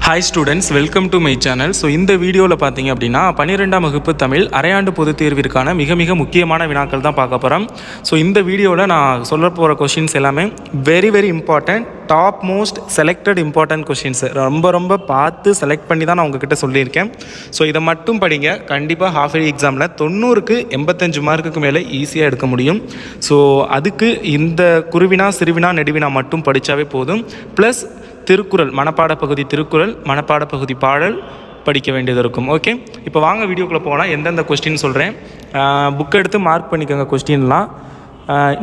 Hi students, welcome to my channel. So இந்த வீடியோவில் பார்த்தீங்க அப்படின்னா 12ஆம் வகுப்பு தமிழ் அரையாண்டு பொதுத் தேர்விற்கான மிக முக்கியமான வினாக்கள் தான் பார்க்க போகிறோம். ஸோ இந்த வீடியோவில் நான் சொல்ல போகிற கொஷின்ஸ் எல்லாமே very important, top most selected important questions. ரொம்ப பார்த்து செலக்ட் பண்ணி தான் நான் உங்ககிட்ட சொல்லியிருக்கேன். ஸோ இதை மட்டும் படிங்க. கண்டிப்பாக ஹாஃப் இயர்லி எக்ஸாமில் 90க்கு 85 மார்க்குக்கு மேலே ஈஸியாக எடுக்க முடியும். ஸோ அதுக்கு இந்த குருவினா சிறுவினா நெடுவினா மட்டும் படித்தாவே போதும். ப்ளஸ் திருக்குறள் மனப்பாட பகுதி, திருக்குறள் மனப்பாட பகுதி பாடல் படிக்க வேண்டியது இருக்கும். ஓகே, இப்போ வாங்க வீடியோக்குள்ளே போகலாம். எந்தெந்த கொஸ்டின் சொல்கிறேன், புக் எடுத்து மார்க் பண்ணிக்கோங்க கொஸ்டின்லாம்.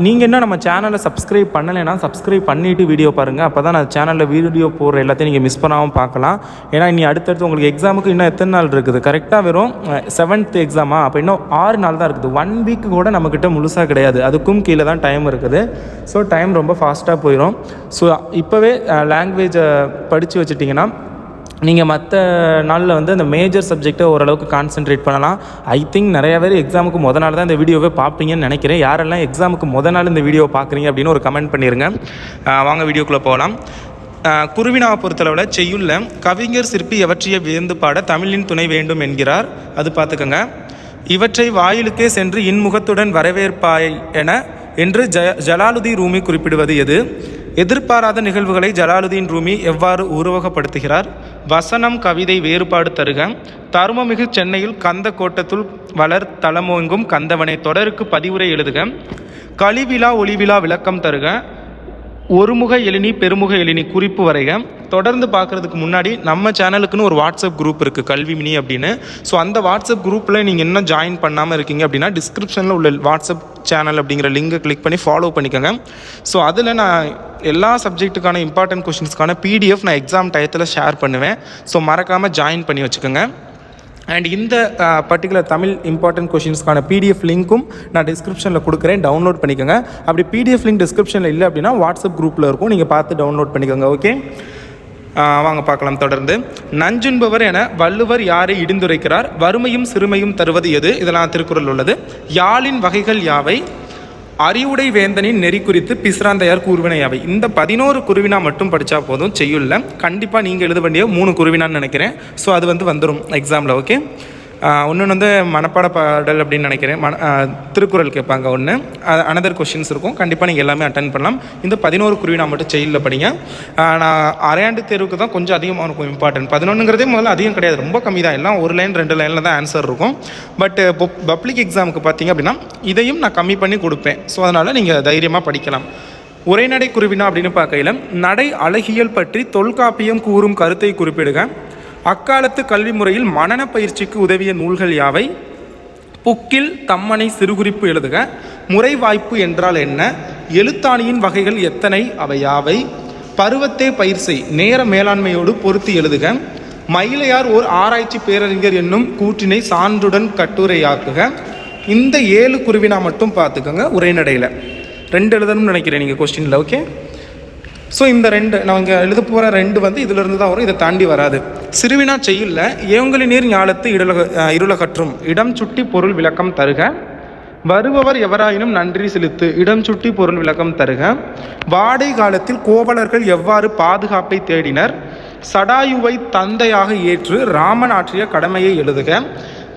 நீங்கள் என்ன நம்ம சேனலை சப்ஸ்கிரைப் பண்ணலைன்னா சப்ஸ்கிரைப் பண்ணிவிட்டு வீடியோ பாருங்கள். அப்போ தான் நான் சேனலில் வீடியோ போடுற எல்லாத்தையும் நீங்கள் மிஸ் பண்ணாமல் பார்க்கலாம். ஏன்னா இனி அடுத்தடுத்து உங்களுக்கு எக்ஸாமுக்கு இன்னும் எத்தனை நாள் இருக்குது? கரெக்டாக வெறும் 7th எக்ஸாமா? அப்போ இன்னும் 6 நாள் தான் இருக்குது. 1 வீக் கூட நம்மக்கிட்ட முழுசாக கிடையாது, அதுக்கும் கீழே தான் டைம் இருக்குது. ஸோ டைம் ரொம்ப ஃபாஸ்ட்டாக போயிடும். ஸோ இப்போவே லாங்குவேஜை படித்து வச்சுட்டிங்கன்னா நீங்கள் மற்ற நாளில் வந்து அந்த மேஜர் சப்ஜெக்டை ஓரளவுக்கு கான்சென்ட்ரேட் பண்ணலாம். ஐ திங்க் நிறையா பேர் எக்ஸாமுக்கு நாள் தான் இந்த வீடியோவை பார்ப்பீங்கன்னு நினைக்கிறேன். யாரெல்லாம் எக்ஸாமுக்கு நாள் இந்த வீடியோ பார்க்குறீங்க அப்படின்னு ஒரு கமெண்ட் பண்ணிடுங்க. வாங்க வீடியோக்குள்ளே போகலாம். குருவினாவை பொறுத்தளவில் செய்யுள்ள கவிஞர் சிற்பி எவற்றைய வியந்து பாட தமிழின் துணை வேண்டும் என்கிறார். அது பார்த்துக்கோங்க. இவற்றை வாயிலுக்கே சென்று இன்முகத்துடன் வரவேற்பாய் என்று ஜலாலுதீன் ரூமி குறிப்பிடுவது எது? எதிர்பாராத நிகழ்வுகளை ஜலாலுதீன் ரூமி எவ்வாறு உருவகப்படுத்துகிறார்? வசனம் கவிதை வேறுபாடு தருக. தருமமிகு சென்னையில் கந்த கோட்டத்துள் வளர் தலமோங்கும் கந்தவனை தொடருக்கு பதிவுரை எழுதுக. கலிவிழா ஒளிவிழா விளக்கம் தருக. ஒருமுக எழினி பெருமுக எழினி குறிப்பு வரைக. தொடர்ந்து பார்க்குறதுக்கு முன்னாடி நம்ம சேனலுக்குன்னு ஒரு வாட்ஸ்அப் குரூப் இருக்குது, கல்வி மினி அப்படின்னு. ஸோ அந்த வாட்ஸ்அப் குரூப்பில் நீங்கள் இன்னும் ஜாயின் பண்ணாமல் இருக்கீங்க அப்படின்னா டிஸ்கிரிப்ஷனில் உள்ள வாட்ஸ்அப் சேனல் அப்படிங்கிற லிங்கை கிளிக் பண்ணி ஃபாலோ பண்ணிக்கோங்க. ஸோ அதில் நான் எல்லா சப்ஜெக்ட்டுக்கான இம்பார்ட்டன்ட் கொஷின்ஸ்க்கான பிடிஎஃப் நான் எக்ஸாம் டயத்தில் ஷேர் பண்ணுவேன். ஸோ மறக்காமல் ஜாயின் பண்ணி வச்சுக்கோங்க. அண்ட் இந்த பர்டிகுலர் தமிழ் இம்பார்ட்டன்ட் கொஷின்ஸ்க்கான பிடிஎஃப் லிங்க்கும் நான் டிஸ்கிரிப்ஷனில் கொடுக்குறேன், டவுன்லோட் பண்ணிக்கோங்க. அப்படி பிடிஎஃப் லிங்க் டிஸ்கிரிப்ஷனில் இல்லை அப்படின்னா வாட்ஸ்அப் குரூப்பில் இருக்கும், நீங்கள் பார்த்து டவுன்லோட் பண்ணிக்கோங்க. ஓகே, வாங்க பார்க்கலாம். தொடர்ந்து நஞ்சுண்பவர் என வள்ளுவர் யாரை இடிந்துரைக்கிறார்? வறுமையும் சிறுமையும் தருவது எது? இதெல்லாம் திருக்குறள் உள்ளது. யாழின் வகைகள் யாவை? அறிவுடை வேந்தனின் நெறி குறித்து பிசிராந்தையார் கூறுவினை யாவை? இந்த 11 குருவினா மட்டும் படித்தா போதும். செய்யுள்ள கண்டிப்பாக நீங்கள் எழுத வேண்டிய 3 குருவினான்னு நினைக்கிறேன். ஸோ அது வந்துடும் எக்ஸாமில். ஓகே, ஒன்று மனப்பாட பாடல் அப்படின்னு நினைக்கிறேன். திருக்குறள் கேட்பாங்க ஒன்று. அனதர் கொஷின்ஸ் இருக்கும், கண்டிப்பாக நீங்கள் எல்லாமே அட்டன் பண்ணலாம். இந்த 11 குருவினா மட்டும் செய்யுளில் படிங்க. நான் அரையாண்டு தேர்வுக்கு தான் கொஞ்சம் அதிகமாக இருக்கும் இம்பார்ட்டன்ட். 11ங்கிறதே முதல்ல அதிகம் கிடையாது, ரொம்ப கம்மி தான். எல்லாம் 1 லைன் 2 லைனில் தான் ஆன்சர் இருக்கும். பட் பப்ளிக் எக்ஸாமுக்கு பார்த்தீங்க அப்படின்னா இதையும் நான் கம்மி பண்ணி கொடுப்பேன். ஸோ அதனால் நீங்கள் தைரியமாக படிக்கலாம். உரைநடை குருவினா அப்படின்னு பார்க்கையில் நடை அழகியல் பற்றி தொல்காப்பியம் கூறும் கருத்தை குறிப்பிடுக. அக்காலத்து கல்வி முறையில் மனன பயிற்சிக்கு உதவிய நூல்கள் யாவை? புக்கில் தம்மனை சிறுகுறிப்பு எழுதுக. முறைவாய்ப்பு என்றால் என்ன? எழுத்தாணியின் வகைகள் எத்தனை? அவை யாவை? பருவத்தே பயிர் செய், நேர மேலாண்மையோடு பொருத்தி எழுதுக. மயிலையார் ஓர் ஆராய்ச்சி பேரறிஞர் என்னும் கூற்றினை சான்றுடன் கட்டுரையாக்குக. இந்த 7 குருவினா மட்டும் பார்த்துக்கோங்க. உரைநடையில் 2 எழுதணும்னு நினைக்கிறேன் நீங்கள் கொஸ்டினில். ஓகே, ஸோ இந்த 2 நான் இங்கே எழுத போகிற 2 வந்து இதிலிருந்து தான் வரும், இதை தாண்டி வராது. சிறுவினா செய்யுள்ள ஏங்கலி நீர் ஞாலத்து இருளகற்றும் இடம் சுட்டி பொருள் விளக்கம் தருக. வருபவர் எவராயினும் நன்றி செலுத்து, இடம் சுட்டி பொருள் விளக்கம் தருக. வாடை காலத்தில் கோவலர்கள் எவ்வாறு பாதுகாப்பை தேடினர்? சடாயுவை தந்தையாக ஏற்று ராமன் ஆற்றிய கடமையை எழுதுக.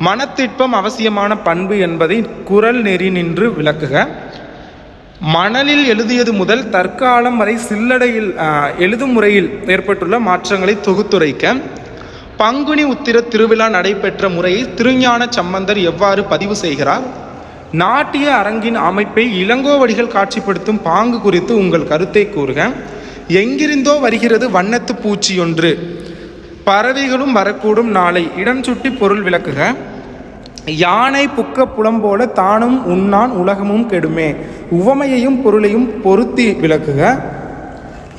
மனத்திற்பம் அவசியமான பண்பு என்பதை குறள் நெறி நின்று விளக்குக. மணலில் எழுதியது முதல் தற்காலம் வரை சில்லடையில் எழுதும் முறையில் ஏற்பட்டுள்ள மாற்றங்களை தொகுத்துரைக்க. பங்குனி உத்திர திருவிழா நடைபெற்ற முறையை திருஞான சம்பந்தர் எவ்வாறு பதிவு செய்கிறார்? நாட்டிய அரங்கின் அமைப்பை இளங்கோவடிகள் காட்சிப்படுத்தும் பாங்கு குறித்து உங்கள் கருத்தை கூறுக. எங்கிருந்தோ வருகிறது வண்ணத்து பூச்சியொன்று, பறவைகளும் வரக்கூடும் நாளை, இடம் சுட்டி பொருள் விளக்குக. யானை புக்க புலம்போல தானும் உண்ணான் உலகமும் கெடுமே, உவமையையும் பொருளையும் பொருத்தி விளக்குக.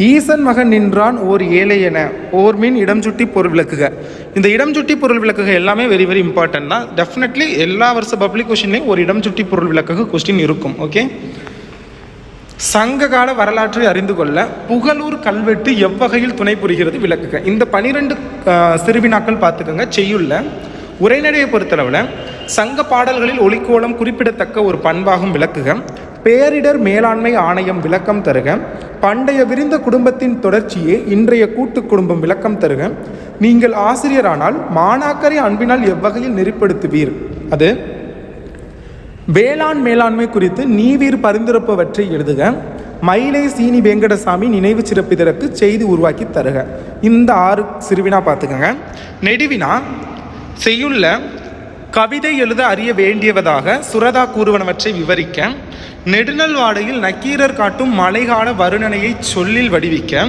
ஈசன் மகன் நின்றான் ஓர் ஏழை என ஓர்மின் இடம் சுட்டி பொருள் விளக்குக. இந்த இடம் சுட்டி பொருள் விளக்குக எல்லாமே வெரி இம்பார்ட்டன்ட் தான். டெஃபினெட்லி எல்லா வருஷ பப்ளிக் கொஸ்டின்லையும் ஒரு இடம் சுட்டி பொருள் விளக்குக கொஸ்டின் இருக்கும். ஓகே, சங்ககால வரலாற்றை அறிந்து கொள்ள புகழூர் கல்வெட்டு எவ்வகையில் துணை புரிகிறது விளக்குக. இந்த 12 சிறுவினாக்கள் பார்த்துக்கோங்க. செய்யுள்ள உரைநடையை பொறுத்தளவில் சங்க பாடல்களில் ஒலிக்கோலம் குறிப்பிடத்தக்க ஒரு பண்பாகும் விளக்குக. பேரிடர் மேலாண்மை ஆணையம் விளக்கம் தருக. பண்டைய விரிந்த குடும்பத்தின் தொடர்ச்சியே இன்றைய கூட்டு குடும்பம் விளக்கம் தருக. நீங்கள் ஆசிரியரானால் மாணாக்கரை அன்பினால் எவ்வகையில் நெறிப்படுத்துவீர்? அது வேளாண் மேலாண்மை குறித்து நீவீர் பரிந்துரைப்பவற்றை எழுதுக. மயிலை சீனி வெங்கடசாமி நினைவு சிறப்பிதற்கு செய்தி உருவாக்கி தருக. இந்த 6 சிறுவினா பார்த்துக்கோங்க. நெடுவினா செய்யுள்ள கவிதை எழுத அறிய வேண்டியவதாக சுரதா கூறுவனவற்றை விவரிக்க. நெடுநல் வாடையில் நக்கீரர் காட்டும் மழைகால வருணனையை சொல்லில் வடிவிக்க.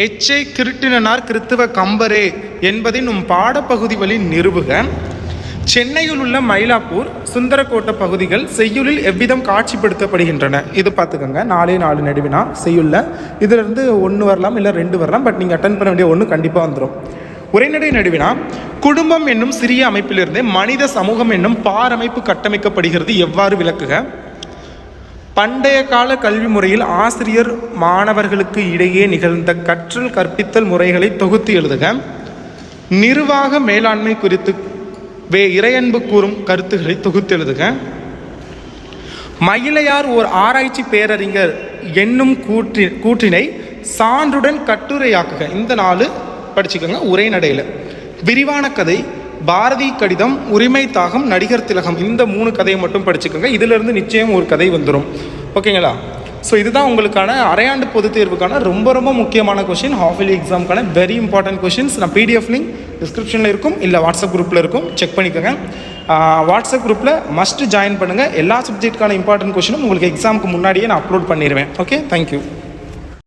எச்சை கிருட்டினார் கிறித்துவ கம்பரே என்பதை நம் பாடப்பகுதி வழி நிறுவுக. சென்னையில் உள்ள மயிலாப்பூர் சுந்தரக்கோட்டை பகுதிகள் செய்யுளில் எவ்விதம் காட்சிப்படுத்தப்படுகின்றன? இது பார்த்துக்கோங்க. 4 நெடுவினா செய்யுள்ள. இதிலிருந்து 1 வரலாம், இல்லை 2 வரலாம். பட் நீங்கள் அட்டன் பண்ண வேண்டிய 1 கண்டிப்பாக வந்துடும். உரைநடை நடுவினா குடும்பம் என்னும் சிறிய அமைப்பிலிருந்து மனித சமூகம் என்னும் பாரமைப்பு கட்டமைக்கப்படுகிறது எவ்வாறு விளக்குக? பண்டைய கால கல்வி முறையில் ஆசிரியர் மாணவர்களுக்கு இடையே நிகழ்ந்த கற்றல் கற்பித்தல் முறைகளை தொகுத்து எழுதுக. நிர்வாக மேலாண்மை குறித்து இறையன்பு கூறும் கருத்துக்களை தொகுத்து எழுதுக. மயிலையார் ஓர் ஆராய்ச்சி பேரறிஞர் என்னும் கூற்றினை சான்றுடன் கட்டுரையாக்குக. இந்த 4 படிச்சுக்கோங்க. உரைநடையில் விரிவான கதை, பாரதி கடிதம், உரிமை தாகம், நடிகர் திலகம், இந்த 3 கதையை மட்டும் படிச்சுக்கோங்க. இதிலிருந்து நிச்சயம் ஒரு கதை வந்துடும். ஓகேங்களா? ஸோ இதுதான் உங்களுக்கான அரையாண்டு பொதுத் தேர்வுக்கான ரொம்ப ரொம்ப முக்கியமான கொஷின், ஹாஃப் இயர்லி எக்ஸாமுக்கான வெரி இம்பார்ட்டன்ட் கொஷின்ஸ். நான் PDF லிங்க் டிஸ்கிரிப்ஷனில் இருக்கும், இல்லை வாட்ஸ்அப் குரூப்பில் இருக்கும், செக் பண்ணிக்கோங்க. வாட்ஸ்அப் குரூப்பில் மஸ்ட் ஜாயின் பண்ணுங்கள். எல்லா சப்ஜெக்ட்டுக்கான இம்பார்ட்டன்ட் கொஷினும் உங்களுக்கு எக்ஸாமுக்கு முன்னாடியே நான் அப்லோட் பண்ணிடுவேன். Okay, thank you.